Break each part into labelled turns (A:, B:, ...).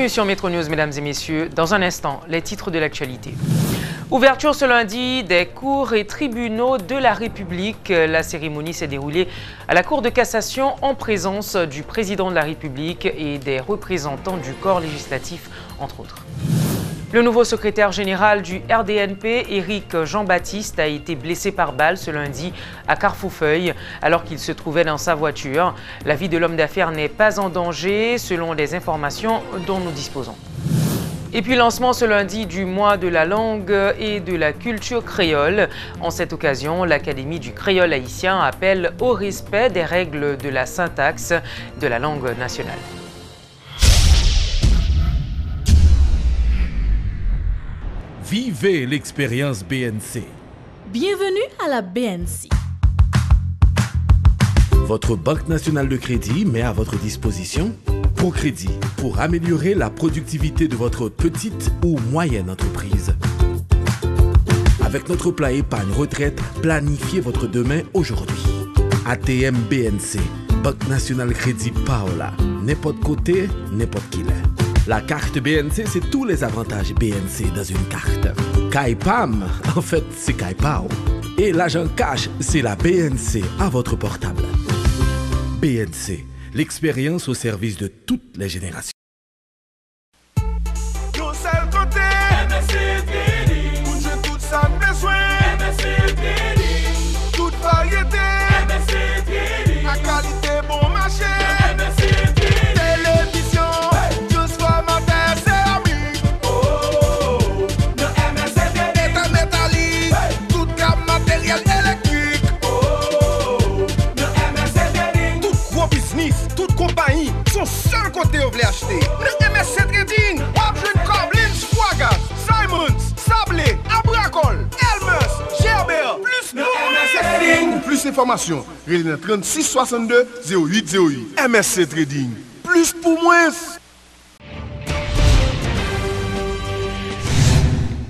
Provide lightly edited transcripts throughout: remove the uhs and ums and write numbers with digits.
A: Bienvenue sur Métro News, mesdames et messieurs. Dans un instant, les titres de l'actualité. Ouverture ce lundi des cours et tribunaux de la République. La cérémonie s'est déroulée à la Cour de cassation en présence du président de la République et des représentants du corps législatif, entre autres. Le nouveau secrétaire général du RDNP, Éric Jean-Baptiste, a été blessé par balle ce lundi à Carrefourfeuille alors qu'il se trouvait dans sa voiture. La vie de l'homme d'affaires n'est pas en danger selon les informations dont nous disposons. Et puis lancement ce lundi du mois de la langue et de la culture créole. En cette occasion, l'Académie du créole haïtien appelle au respect des règles de la syntaxe de la langue nationale.
B: Vivez l'expérience BNC.
C: Bienvenue à la BNC.
B: Votre Banque nationale de crédit met à votre disposition ProCrédit pour améliorer la productivité de votre petite ou moyenne entreprise. Avec notre plat épargne retraite, planifiez votre demain aujourd'hui. ATM BNC, Banque nationale crédit Paola. N'importe côté, n'importe qui l'est. La carte BNC, c'est tous les avantages BNC dans une carte. Kaipam, en fait, c'est Kaipao. Et l'agent cash, c'est la BNC à votre portable. BNC, l'expérience au service de toutes les générations.
D: Toute variété, à qualité bon marché. Son seul côté où vous voulez acheter. Le MSC Trading, Wapjun, Coblin, Squagas, Simons, Sablé, Abracol, Elmer, Gerber, plus MSC Trading. Plus d'informations, relais 36 62 08 08. MSC Trading, plus pour moins.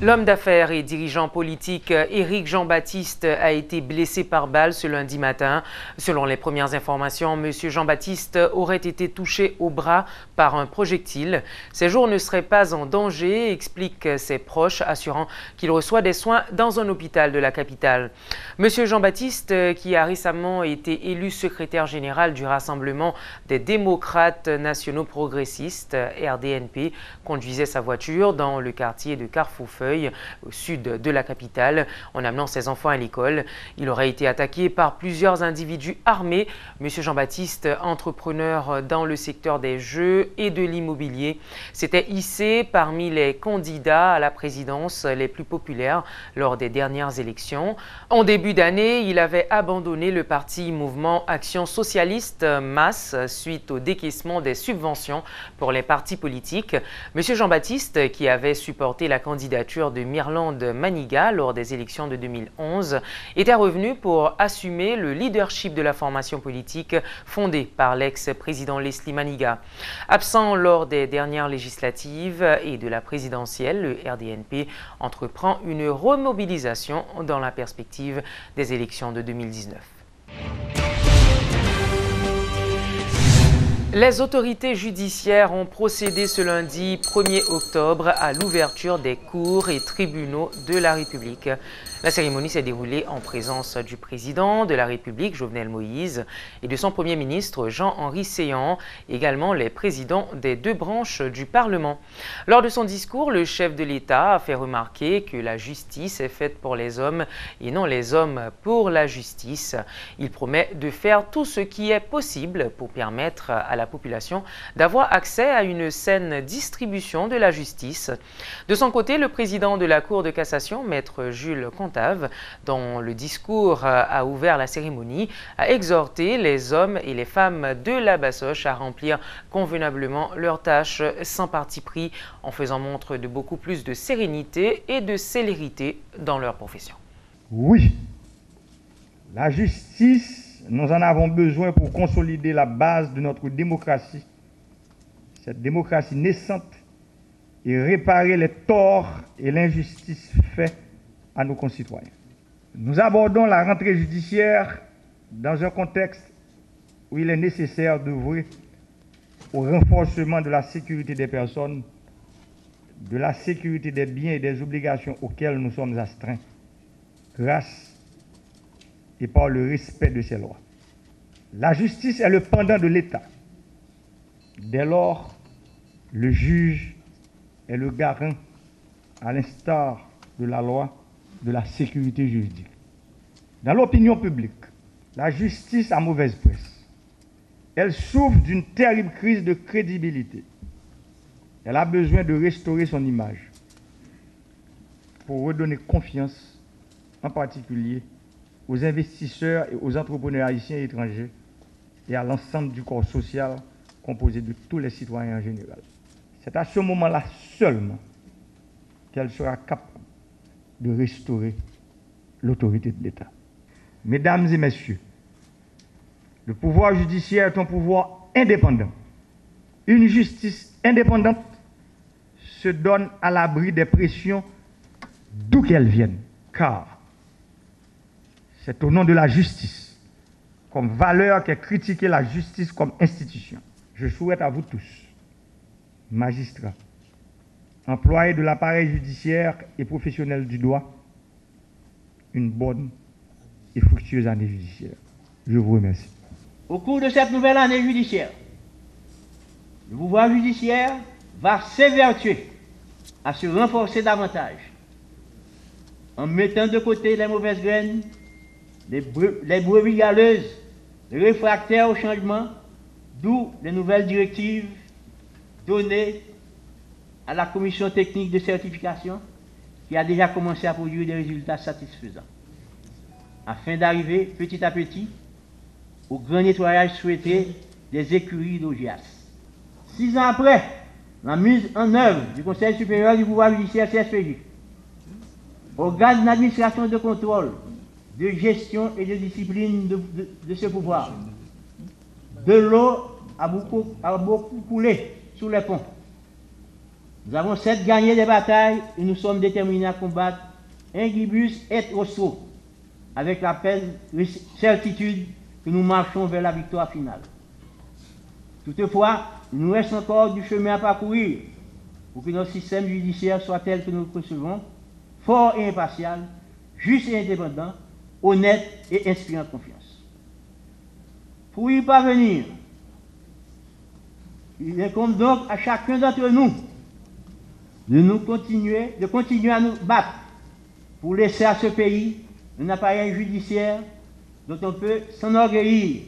A: L'homme d'affaires et dirigeant politique Éric Jean-Baptiste a été blessé par balle ce lundi matin. Selon les premières informations, M. Jean-Baptiste aurait été touché au bras par un projectile. Ses jours ne seraient pas en danger, expliquent ses proches, assurant qu'il reçoit des soins dans un hôpital de la capitale. M. Jean-Baptiste, qui a récemment été élu secrétaire général du Rassemblement des démocrates nationaux progressistes, RDNP, conduisait sa voiture dans le quartier de Carrefourfeuille, au sud de la capitale, en amenant ses enfants à l'école. Il aurait été attaqué par plusieurs individus armés. Monsieur Jean-Baptiste, entrepreneur dans le secteur des jeux et de l'immobilier, s'était hissé parmi les candidats à la présidence les plus populaires lors des dernières élections. En début d'année, il avait abandonné le parti Mouvement Action Socialiste, MAS, suite au décaissement des subventions pour les partis politiques. Monsieur Jean-Baptiste, qui avait supporté la candidature de Mirland Maniga lors des élections de 2011, était revenu pour assumer le leadership de la formation politique fondée par l'ex-président Leslie Maniga. Absent lors des dernières législatives et de la présidentielle, le RDNP entreprend une remobilisation dans la perspective des élections de 2019. Les autorités judiciaires ont procédé ce lundi 1er octobre à l'ouverture des cours et tribunaux de la République. La cérémonie s'est déroulée en présence du président de la République, Jovenel Moïse, et de son premier ministre, Jean-Henri Séan, également les présidents des deux branches du Parlement. Lors de son discours, le chef de l'État a fait remarquer que la justice est faite pour les hommes et non les hommes pour la justice. Il promet de faire tout ce qui est possible pour permettre à la population d'avoir accès à une saine distribution de la justice. De son côté, le président de la Cour de cassation, maître Jules Contave, dont le discours a ouvert la cérémonie, a exhorté les hommes et les femmes de la Bassoche à remplir convenablement leurs tâches sans parti pris, en faisant montre de beaucoup plus de sérénité et de célérité dans leur profession.
E: Oui, la justice, nous en avons besoin pour consolider la base de notre démocratie, cette démocratie naissante, et réparer les torts et l'injustice faits à nos concitoyens. Nous abordons la rentrée judiciaire dans un contexte où il est nécessaire d'œuvrer au renforcement de la sécurité des personnes, de la sécurité des biens et des obligations auxquelles nous sommes astreints, grâce et par le respect de ces lois. La justice est le pendant de l'État. Dès lors, le juge est le garant, à l'instar de la loi, de la sécurité juridique. Dans l'opinion publique, la justice a mauvaise presse. Elle souffre d'une terrible crise de crédibilité. Elle a besoin de restaurer son image pour redonner confiance, en particulier aux investisseurs et aux entrepreneurs haïtiens et étrangers et à l'ensemble du corps social composé de tous les citoyens en général. C'est à ce moment-là seulement qu'elle sera capable de restaurer l'autorité de l'État. Mesdames et messieurs, le pouvoir judiciaire est un pouvoir indépendant. Une justice indépendante se donne à l'abri des pressions d'où qu'elles viennent, car c'est au nom de la justice, comme valeur, qu'est critiquée la justice comme institution. Je souhaite à vous tous, magistrats, employés de l'appareil judiciaire et professionnels du droit, une bonne et fructueuse année judiciaire. Je vous remercie.
F: Au cours de cette nouvelle année judiciaire, le pouvoir judiciaire va s'évertuer à se renforcer davantage en mettant de côté les mauvaises graines, les brebis galeuses, les réfractaires au changement, d'où les nouvelles directives données à la commission technique de certification qui a déjà commencé à produire des résultats satisfaisants, afin d'arriver petit à petit au grand nettoyage souhaité des écuries d'OGIAS. 6 ans après la mise en œuvre du Conseil supérieur du pouvoir judiciaire CSPJ, organe d'administration de contrôle, de gestion et de discipline de ce pouvoir, de l'eau a beaucoup coulé sous les ponts. Nous avons certes gagné des batailles et nous sommes déterminés à combattre ingibus et osso, avec la pleine certitude que nous marchons vers la victoire finale. Toutefois, il nous reste encore du chemin à parcourir pour que notre système judiciaire soit tel que nous le percevons, fort et impartial, juste et indépendant, honnête et inspirant confiance. Pour y parvenir, il incombe donc à chacun d'entre nous de continuer à nous battre pour laisser à ce pays un appareil judiciaire dont on peut s'enorgueillir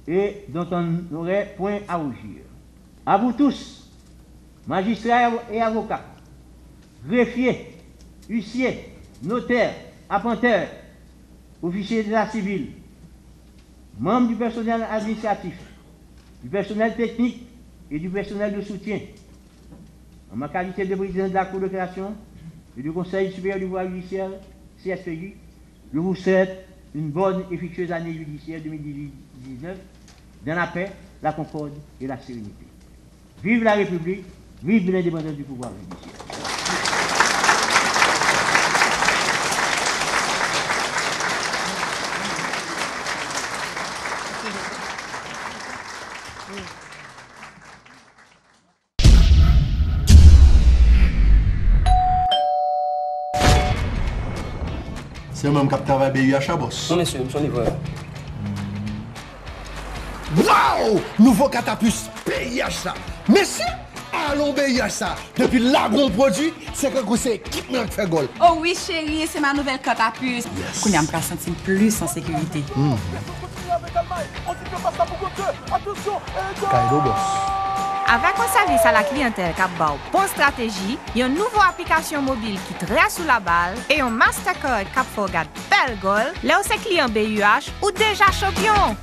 F: et dont on n'aurait point à rougir. À vous tous, magistrats et avocats, greffiers, huissiers, notaires, appanteurs, officiers d'état civil, membres du personnel administratif, du personnel technique et du personnel de soutien, en ma qualité de président de la Cour de création et du Conseil supérieur du pouvoir judiciaire, CSPJ, je vous souhaite une bonne et fructueuse année judiciaire 2019 dans la paix, la concorde et la sérénité. Vive la République, vive l'indépendance du pouvoir judiciaire.
G: C'est moi qui travaille BUH à boss.
H: Non, monsieur, je suis livreur.
G: Waouh! Nouveau catapus BUH ça. Merci! Allons BUH ça. Depuis là, gros produit, c'est que c'est équipement qui fait gol.
I: Oh oui, chérie, c'est ma nouvelle catapus.
G: Yes.
I: Qu'on y a me sentir plus en sécurité.
G: Kaido boss.
J: Avec un service à la clientèle qui a une bonne stratégie, une nouvelle application mobile qui très sous la balle et un Mastercard qui fait regarder belle goal, là où c'est client BUH ou déjà champion.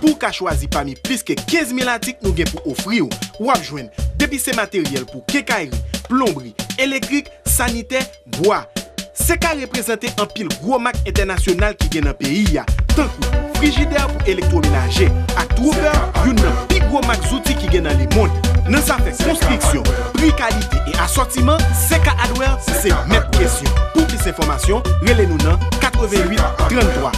D: Pour qu'à choisir parmi plus que 15 000 articles nous gain pour offrir ou à joindre depuis ces matériels pour quincaillerie, plomberie, électrique, sanitaire, bois. C'est qu'à représenter un pile gros marque international qui gagne dans le pays. Tant que frigidaire pour électroménager, à trouver une plus gros marque outils qui gagne dans le monde. Dans sa fait construction, prix, qualité et assortiment, CK Hardware, c'est mettre question. Pour plus d'informations, relez-nous dans 88 33.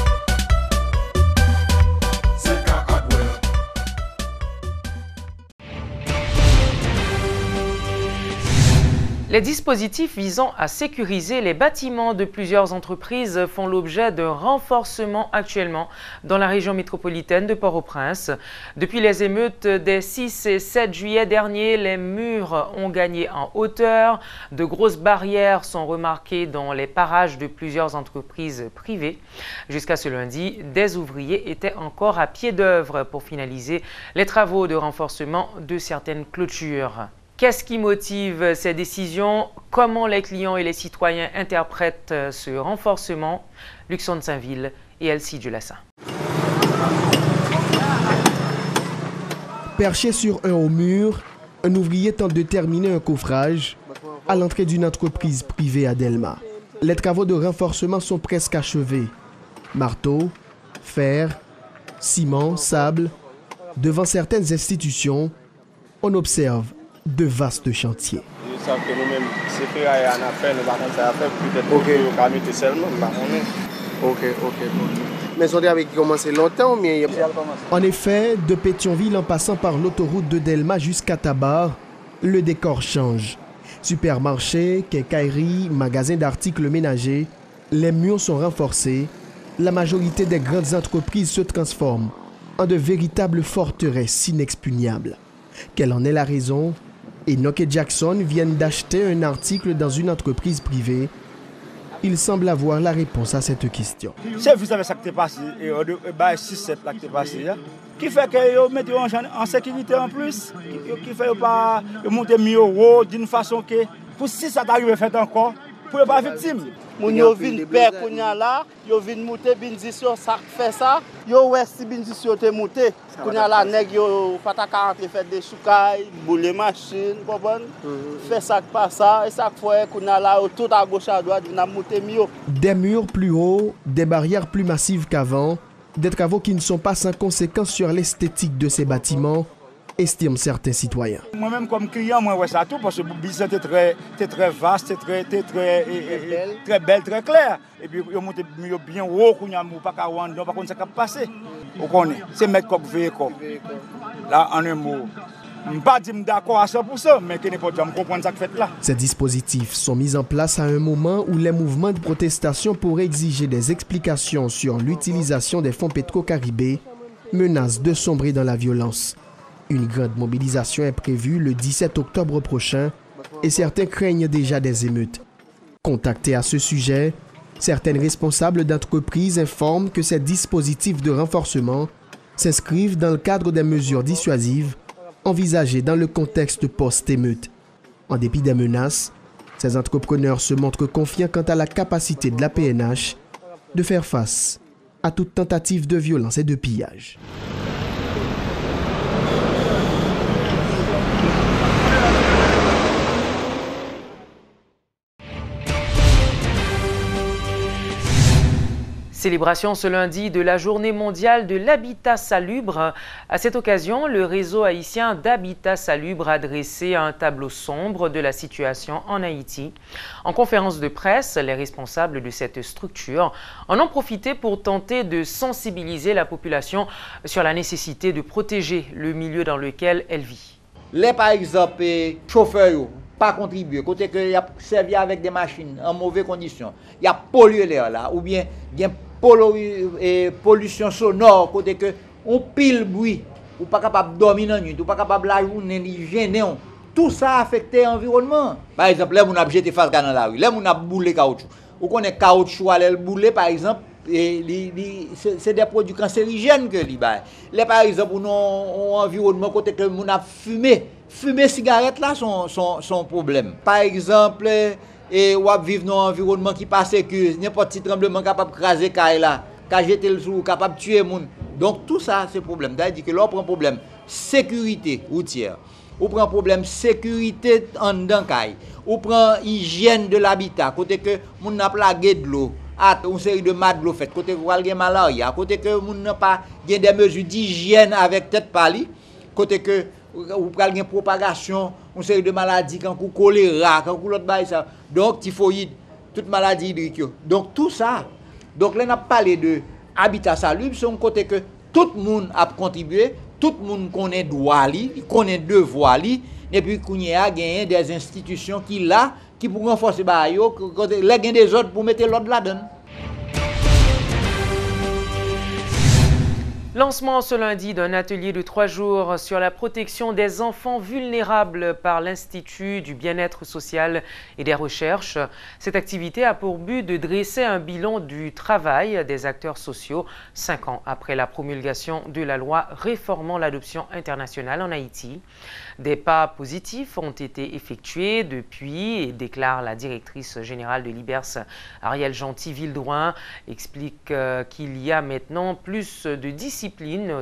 A: Les dispositifs visant à sécuriser les bâtiments de plusieurs entreprises font l'objet d'un renforcement actuellement dans la région métropolitaine de Port-au-Prince. Depuis les émeutes des 6 et 7 juillet dernier, les murs ont gagné en hauteur. De grosses barrières sont remarquées dans les parages de plusieurs entreprises privées. Jusqu'à ce lundi, des ouvriers étaient encore à pied d'œuvre pour finaliser les travaux de renforcement de certaines clôtures. Qu'est-ce qui motive ces décisions? Comment les clients et les citoyens interprètent ce renforcement? Luxon Saint-Ville et Elsie Dulassin.
H: Perché sur un haut mur, un ouvrier tente de terminer un coffrage à l'entrée d'une entreprise privée à Delma. Les travaux de renforcement sont presque achevés. Marteau, fer, ciment, sable. Devant certaines institutions, on observe de vastes chantiers.
K: Ils savent que nous-mêmes, c'est fait à en affaire, nous allons faire peut-être pour nous seulement.
L: Ok. Mais on avait commencé longtemps, mais...
H: En effet, de Pétionville en passant par l'autoroute de Delma jusqu'à Tabar, le décor change. Supermarchés, quincailleries, magasins d'articles ménagers, les murs sont renforcés. La majorité des grandes entreprises se transforment en de véritables forteresses inexpugnables. Quelle en est la raison? Enoch et Jackson viennent d'acheter un article dans une entreprise privée. Ils semblent avoir la réponse à cette question.
M: Chef, vous savez ce qui est passé, et 6-7 là qui est passé, qui fait que vous mettez en sécurité en plus, qui fait que vous montez mieux haut d'une façon que, pour si ça t'arrive à faire encore, pour ne pas être victime.
N: Moun yo vin père kounya la, yo vin monter bindisyon ça fait ça. Yo wè si bindisyon te monter. Kounya la nèg yo pata ka rentre fait des soukay, boule machine, comprendre? Fait ça pas ça et ça fois kounya la tout à gauche à droite vinn monter mieux.
H: Des murs plus hauts, des barrières plus massives qu'avant, des travaux qui ne sont pas sans conséquence sur l'esthétique de ces bâtiments, estiment certains citoyens.
M: Moi-même comme client, moi ouais ça tout parce que le business était très vaste, très belle, très clair. Et puis yo monte bien haut qu'on a pas ka rendre, pas qu'on ça cap passer. On connaît, c'est mettre comme véhicule. Là en un mot, je pas dire d'accord à 100%, mais que n'importe quoi comprendre ça que fait là.
H: Ces dispositifs sont mis en place à un moment où les mouvements de protestation pour exiger des explications sur l'utilisation des fonds Petro-Caribé menacent de sombrer dans la violence. Une grande mobilisation est prévue le 17 octobre prochain et certains craignent déjà des émeutes. Contactés à ce sujet, certaines responsables d'entreprises informent que ces dispositifs de renforcement s'inscrivent dans le cadre des mesures dissuasives envisagées dans le contexte post-émeute. En dépit des menaces, ces entrepreneurs se montrent confiants quant à la capacité de la PNH de faire face à toute tentative de violence et de pillage.
A: Célébration ce lundi de la Journée mondiale de l'habitat salubre. À cette occasion, le réseau haïtien d'habitat salubre a dressé un tableau sombre de la situation en Haïti. En conférence de presse, les responsables de cette structure en ont profité pour tenter de sensibiliser la population sur la nécessité de protéger le milieu dans lequel elle vit.
O: Les par exemple, chauffeurs, pas contribuer, côté que y a servi avec des machines en mauvaises conditions, il y a pollué l'air là, ou bien il y a pollution sonore, côté que on pile bruit, ou pas capable de dormir la nuit, ou pas capable la journée, gêner, tout ça affecte l'environnement. Par exemple, là, on a jeté face dans la rue, là, on a boulé caoutchouc. Ou qu'on est caoutchouc à boulé, par exemple, c'est des produits cancérigènes que li bay. Là, par exemple, on a un environnement côté que on a fumer cigarette là son problème. Par exemple, ou à vivre dans un environnement qui pas sécure, n'importe petit tremblement capable de craser caille là, jeter le sous, capable de tuer moun. Donc tout ça c'est problème. C'est-à-dire que là on prend problème sécurité routière, on prend problème sécurité en dedans caille, on prend hygiène de l'habitat, côté que moun n'a plagué de l'eau. Une série de madlo fait côté que vous malaria, côté que moun n'a pas des mesures d'hygiène avec tête pali, côté que ou pral gen propagation une série de maladies quand coup choléra quand coup l'autre bail ça donc typhoïde toute maladie hydrique donc tout ça donc là on a parlé de habitat salubre c'est un côté que tout le monde a contribué tout le monde connaît droit li connaît devoir li Et puis, il y a des institutions qui là, qui pour renforcer les des autres pour mettre l'ordre là-dedans.
A: Lancement ce lundi d'un atelier de 3 jours sur la protection des enfants vulnérables par l'Institut du bien-être social et des recherches. Cette activité a pour but de dresser un bilan du travail des acteurs sociaux 5 ans après la promulgation de la loi réformant l'adoption internationale en Haïti. Des pas positifs ont été effectués depuis, déclare la directrice générale de l'IBERS, Ariel Gentil-Vildrouin, explique qu'il y a maintenant plus de discipline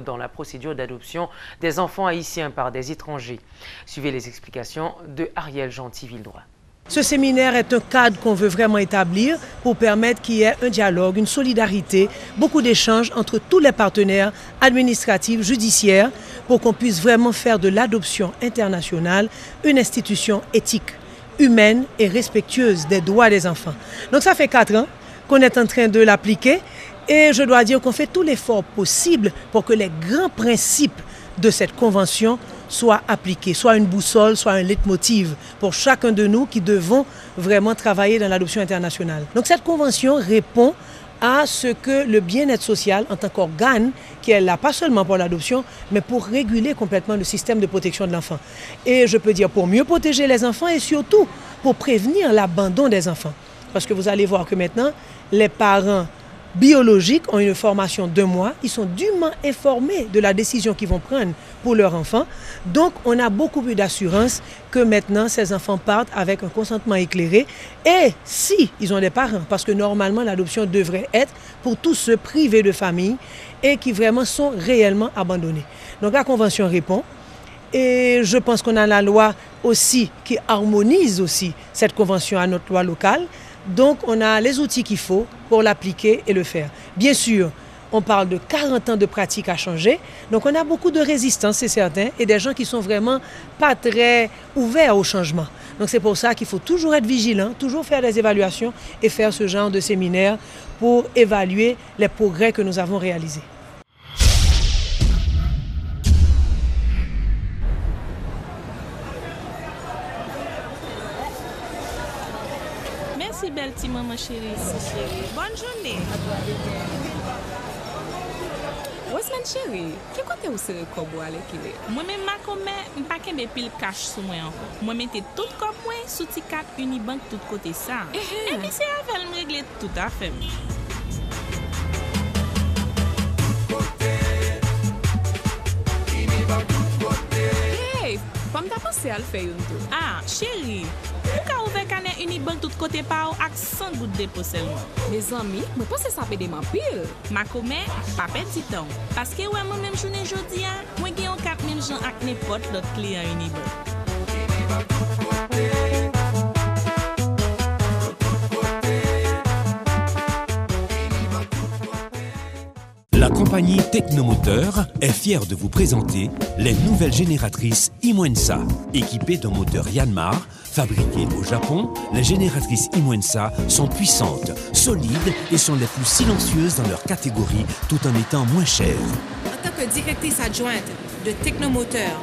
A: dans la procédure d'adoption des enfants haïtiens par des étrangers. Suivez les explications de Ariel Gentil-Vildrouin.
P: Ce séminaire est un cadre qu'on veut vraiment établir pour permettre qu'il y ait un dialogue, une solidarité, beaucoup d'échanges entre tous les partenaires administratifs, judiciaires, pour qu'on puisse vraiment faire de l'adoption internationale une institution éthique, humaine et respectueuse des droits des enfants. Donc ça fait 4 ans qu'on est en train de l'appliquer et je dois dire qu'on fait tout l'effort possible pour que les grands principes de cette convention soit appliqué, soit une boussole, soit un leitmotiv pour chacun de nous qui devons vraiment travailler dans l'adoption internationale. Donc cette convention répond à ce que le bien-être social en tant qu'organe qui est là pas seulement pour l'adoption, mais pour réguler complètement le système de protection de l'enfant. Et je peux dire pour mieux protéger les enfants et surtout pour prévenir l'abandon des enfants. Parce que vous allez voir que maintenant, les parents biologiques ont une formation d'1 mois, ils sont dûment informés de la décision qu'ils vont prendre pour leur enfant. Donc, on a beaucoup plus d'assurance que maintenant, ces enfants partent avec un consentement éclairé. Et si ils ont des parents, parce que normalement, l'adoption devrait être pour tous ceux privés de famille et qui vraiment sont réellement abandonnés. Donc, la Convention répond. Et je pense qu'on a la loi aussi qui harmonise aussi cette Convention à notre loi locale. Donc, on a les outils qu'il faut pour l'appliquer et le faire. Bien sûr, on parle de 40 ans de pratique à changer. Donc, on a beaucoup de résistance, c'est certain, et des gens qui sont vraiment pas très ouverts au changement. Donc, c'est pour ça qu'il faut toujours être vigilant, toujours faire des évaluations et faire ce genre de séminaire pour évaluer les progrès que nous avons réalisés.
Q: Merci belle petite maman chérie. Bonne journée. Où est-ce que chérie? Qui côté où c'est kobo avec il? Moi-même ma commet, pas qu'un pile cash sur moi encore. Moi mettez tout comme moi sous T4 Unibank tout côté ça. Et puis c'est avec me régler tout à fait. Hey, comme t'as pensé à le faire une tout? Ah, chérie. Pourquoi ouvrir canet Unibank tout côté par avec 100 gouttes de dépôt seulement? Mes amis, je pense que ça peut des pile. Ma commet, pas perdre du temps. Parce que ouais, moi même journée jodi a, moi gagne 4000 gens avec n'importe l'autre client Unibank.
R: La compagnie Technomoteur est fière de vous présenter les nouvelles génératrices Imwensa. Équipées d'un moteur Yanmar, fabriquées au Japon, les génératrices Imwensa sont puissantes, solides et sont les plus silencieuses dans leur catégorie tout en étant moins chères.
S: En tant que directrice adjointe de Technomoteur,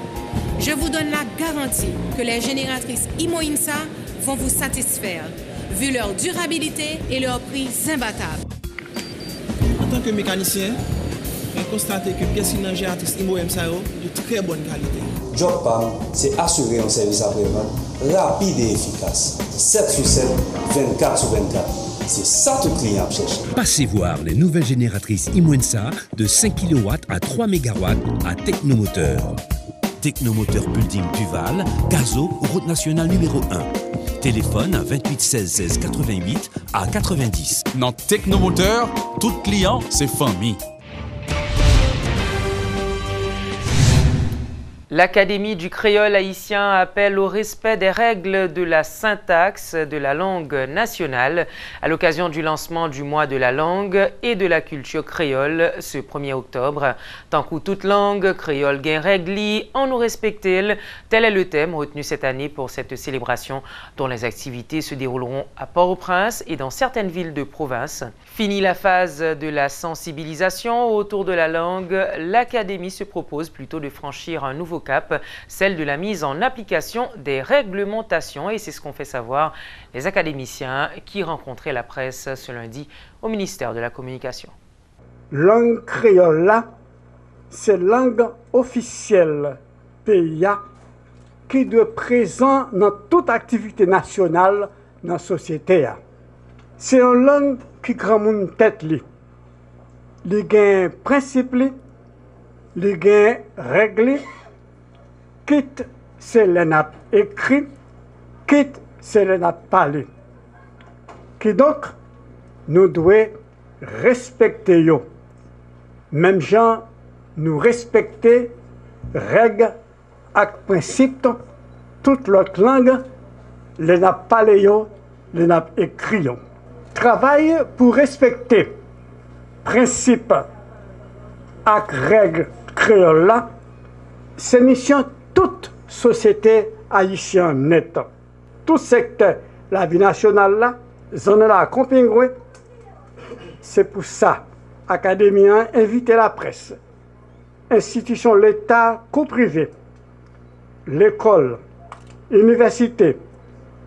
S: je vous donne la garantie que les génératrices Imwensa vont vous satisfaire, vu leur durabilité et leur prix imbattable.
T: En tant que mécanicien, j'ai constaté que pièces génératrices Imwensa de très bonne qualité.
U: Job PAM, c'est assurer un service après-vente rapide et efficace. 7 sur 7, 24 sur 24. C'est ça tout client cherche.
R: Passez voir les nouvelles génératrices Imwensa de 5 kW à 3 MW à Technomoteur. Technomoteur Building Duval, Gazo, route nationale numéro 1. Téléphone à 28 16 16 88 à 90.
V: Dans Technomoteur, tout client, c'est famille.
A: L'Académie du créole haïtien appelle au respect des règles de la syntaxe de la langue nationale à l'occasion du lancement du mois de la langue et de la culture créole ce 1er octobre. Tant que toute langue créole gain règles, en nous respecter, tel est le thème retenu cette année pour cette célébration dont les activités se dérouleront à Port-au-Prince et dans certaines villes de province. Fini la phase de la sensibilisation autour de la langue, l'Académie se propose plutôt de franchir un nouveau cap, celle de la mise en application des réglementations. Et c'est ce qu'ont fait savoir les académiciens qui rencontraient la presse ce lundi au ministère de la Communication.
B: Langue créole là, c'est langue officielle pays qui doit être présent dans toute activité nationale dans la société. C'est une langue qui grand monde tête li. Les gains principes, les gains règles, quitte c'est le n'a écrit, quitte c'est le n'a parlé. Qui donc nous devons respecter yo. Même gens nous respecter règles et principes, toute l'autre langue, les n'a parlé yo, les n'a écrit yo. Travail pour respecter principes et règles créoles là, c'est mission toute société haïtienne nette. Tout secteur, la vie nationale là, zone là accompagné. C'est pour ça, académiens invité la presse, institutions l'État co-privé, l'école, université,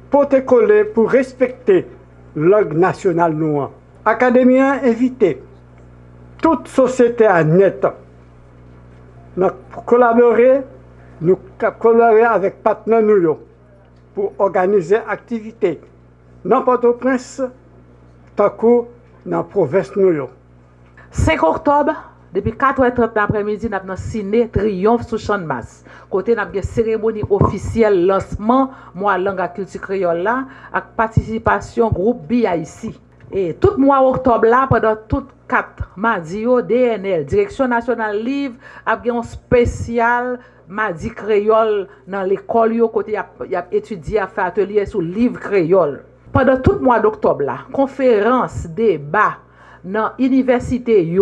B: pour te coller pour respecter langue nationale noire. Académiens invités, toute société à net. Nous collaborer avec partenaires nous pour organiser activités dans Port-au-Prince, tant que dans la province nous.
C: 5 octobre, depuis 4h30 l'après-midi, nous avons signé Triomphe sous champ de masse. Côté, nous avons une cérémonie officielle lancement mois langue à culture créole là, avec participation groupe BIC. Et tout mois octobre là, pendant tout 4 mardi, DNL, Direction nationale livre, a un spécial mardi créole dans l'école, côté y a étudié à faire atelier sur livre créole. Pendant tout mois d'octobre là, conférence, débat dans l'université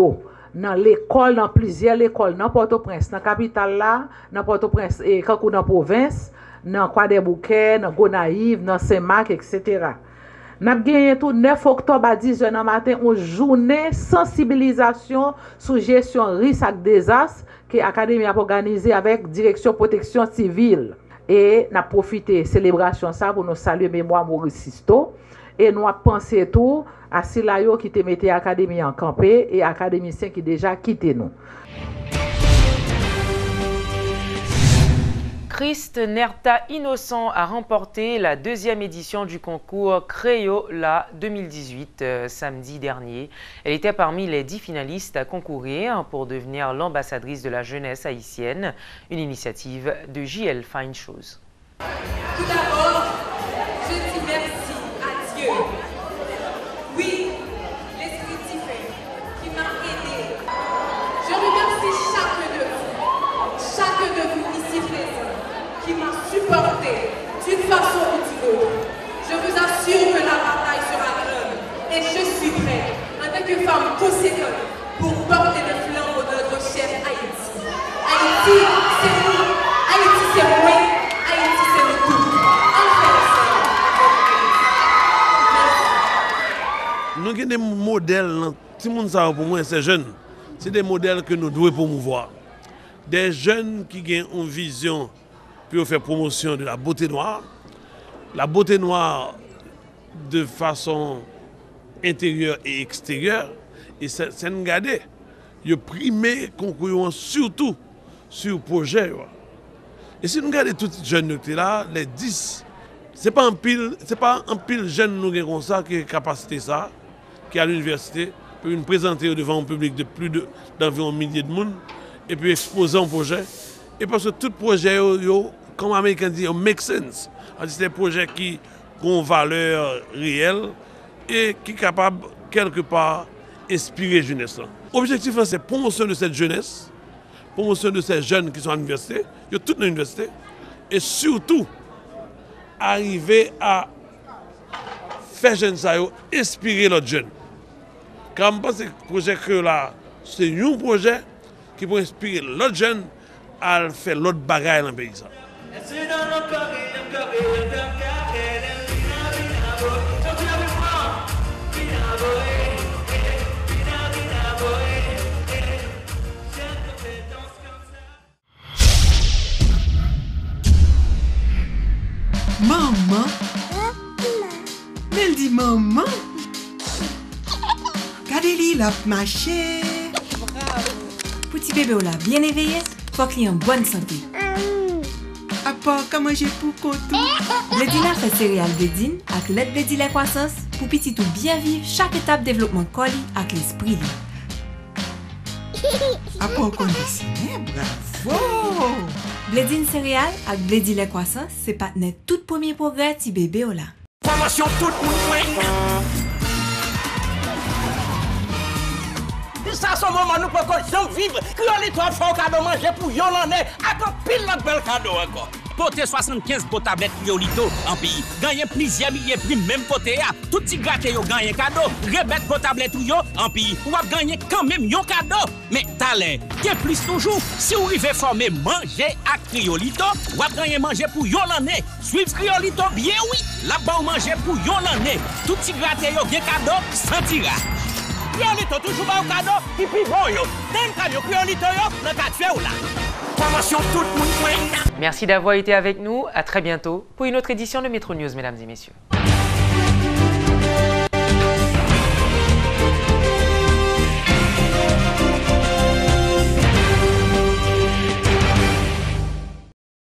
C: dans l'école, dans plusieurs écoles, dans Port-au-Prince, dans la capitale là, dans Port-au-Prince et quand dans la province, dans Croix-des-Bouquets, dans Gonaïve, dans Saint-Marc, etc. Nous avons gagné tout 9 octobre à 10h du matin une journée sensibilisation sur gestion risque et désastre que l'Académie a organisé avec Direction Protection Civile. Et nous avons profité de la célébration ça pour nous saluer mémoire Maurice Sisto. Et nous avons pensé tout à Silayo qui te mettait l'Académie en campé et académiciens qui déjà quitté nous.
A: Christ Nerta Innocent a remporté la 2e édition du concours Créola 2018 samedi dernier. Elle était parmi les 10 finalistes à concourir pour devenir l'ambassadrice de la jeunesse haïtienne, une initiative de JL Fine Shows.
W: Tout d'abord, je dis merci à Dieu. Oui, l'Esprit divin qui m'a aidé. Je remercie chacun de vous ici présents, qui m'a supporté d'une façon ou d'une autre. Je vous assure que la bataille sera grande et je suis prête, en tant que femme conséquente, pour porter le flambeau de notre cher Haïti. Haïti, c'est nous. Haïti, c'est moi. Haïti, c'est nous tous.
X: Nous avons des modèles, tout le monde sait pour moi, c'est jeunes. C'est des modèles que nous devons promouvoir. Des jeunes qui ont une vision pour faire promotion de la beauté noire de façon intérieure et extérieure. Et c'est une garder. Ils primé concours surtout sur le projet. Et si nous regardons tous les jeunes là, les 10, ce n'est pas un pile jeune nous comme ça qui a capacité ça, qui est à l'université, pour nous présenter devant un public de plus d'environ 1 millier de monde, et puis exposer un projet. Et parce que tout projet, comme les Américains disent, make sense. C'est des projets qui ont une valeur réelle et qui sont capables, quelque part, d'inspirer la jeunesse. L'objectif, c'est la promotion de cette jeunesse, promotion de ces jeunes qui sont à l'université, ils sont tous dans l'université, et surtout, arriver à faire jeunes inspirer l'autre jeune. Car je pense que le projet que là, c'est un projet qui peut inspirer l'autre jeune à faire l'autre bagaille dans le pays.
E: Maman? Elle dit maman? Regardez-lui, la marché.
F: Petit bébé là, bien éveillé, faut qu'il ait en bonne santé.
E: À part qu'à manger pour contour.
F: Blédina fait céréales Blédine avec l'aide Blédi la croissance pour petit tout bien vivre chaque étape développement colis avec l'esprit.
E: À part qu'on dessine, bravo!
F: Blédine céréales avec Blédi la croissance, c'est partenaire tout premier progrès petit bébé là.
G: Formation tout le monde. Ça, c'est un moment nous pouvons vivre. Criolito toi fort cadeau manger pour yon l'année. Attends, pile notre bel cadeau encore. Porter 75 pour tablettes Criolito en pays. Gagner plusieurs milliers prix même côté. Tout petit gâté yo gagner cadeau. Rebête pour tablette yo en pays. Ou va gagner quand même yon cadeau. Mais talent, bien plus toujours. Si vous arrivez former manger à Criolito, ou va gagner manger pour yon l'année. Suivre Criolito bien oui. Là-bas ou manger pour yon l'année. Tout petit gâté yo bien cadeau sans tirage. Criolito toujours pas au cadeau, et puis bon yo. D'un cadeau Criolito yo, dans ta tué ou là. Formation tout le monde.
A: Merci d'avoir été avec nous. À très bientôt pour une autre édition de Métro News, mesdames et messieurs.